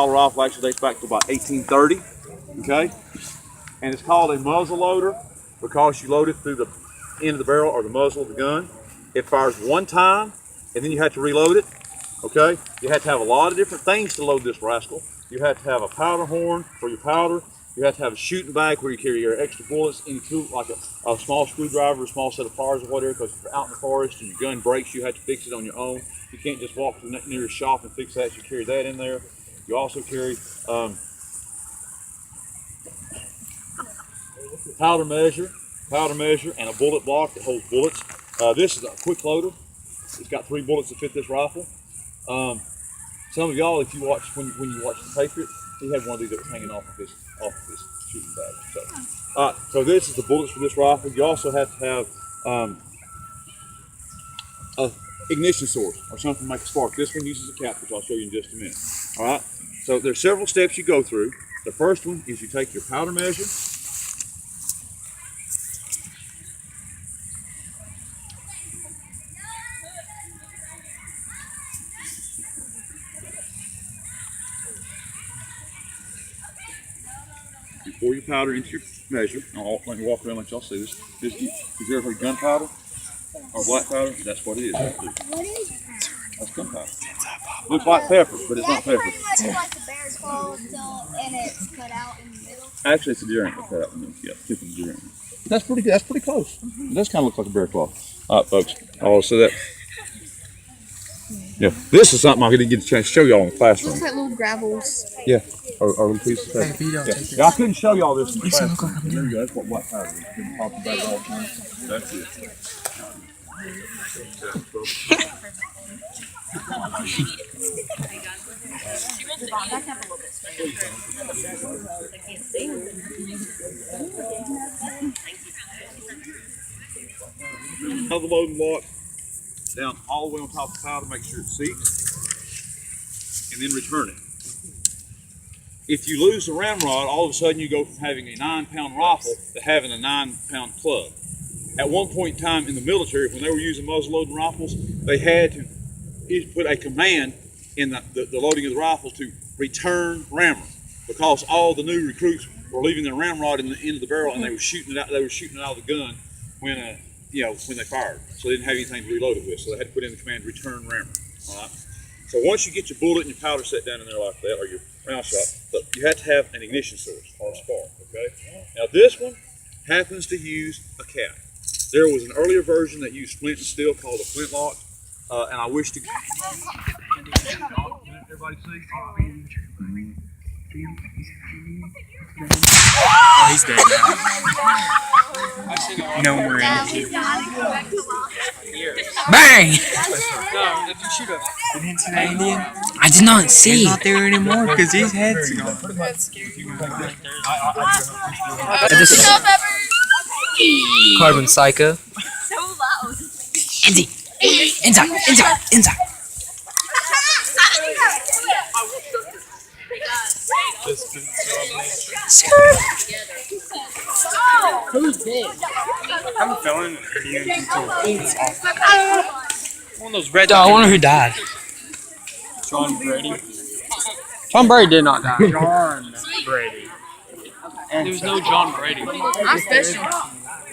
rifle actually dates back to about 1830, okay? And it's called a muzzle loader because you load it through the end of the barrel or the muzzle of the gun. It fires one time, and then you have to reload it, okay? You have to have a lot of different things to load this rascal. You have to have a powder horn for your powder. You have to have a shooting bag where you carry your extra bullets into like a small screwdriver, a small set of pliers or whatever, because if you're out in the forest and your gun breaks, you have to fix it on your own. You can't just walk to the nearest shop and fix that. You carry that in there. You also carry powder measure, and a bullet block that holds bullets. This is a quick loader. It's got 3 bullets to fit this rifle. Some of y'all, if you watch when you watch The Patriot, he had one of these that was hanging off of his shooting bag. So this is the bullets for this rifle. You also have to have a ignition source or something to make a spark. This one uses a cap, which I'll show you in just a minute. All right. So there's several steps you go through. The first one is you take your powder measure. You pour your powder into your measure. Let me walk around and let y'all see this. Is there ever gunpowder or black powder? That's what it is. What is that? That's gunpowder. Looks like pepper, but it's not pepper. Pretty much like a bear's claw and it's cut out in the middle. Actually, it's a deer antler cut out in the middle. Yeah, tip of the deer antler. That's pretty good. That's pretty close. It does kind of look like a bear claw. All right, folks. I'll see that. Yeah, this is something I didn't get a chance to show y'all in the classroom. Looks like little gravels. Yeah, or little pieces of paper. Yeah, I couldn't show y'all this in the classroom. There you go. That's what black powder is. Been talking about it all the time. That's it. Another loading block down all the way on top of the powder, make sure it seats, and then return it. If you lose the ramrod, all of a sudden you go from having a 9-pound rifle to having a 9-pound plug. At one point in time in the military, when they were using muzzle loading rifles, they had to put a command in the loading of the rifle to return ramrod, because all the new recruits were leaving their ramrod in the end of the barrel and they were shooting it out. They were shooting it out of the gun when they fired, so they didn't have anything to reload it with. So they had to put in the command return ramrod. All right. So once you get your bullet and your powder set down in there like that, or your round shot, but you have to have an ignition source or a spark. Okay. Now this one happens to use a cap. There was an earlier version that used flint and steel called a flintlock, and I wish to. Everybody see? Oh, he's dead now. No more energy. Bang! I did not see. He's not there anymore because his head's gone. Carbon Psycho. So loud. Inside. Who's dead? I'm feeling one of those red. I wonder who died. John Brady. Tom Brady did not die. John Brady. There's no John Brady. I'm special.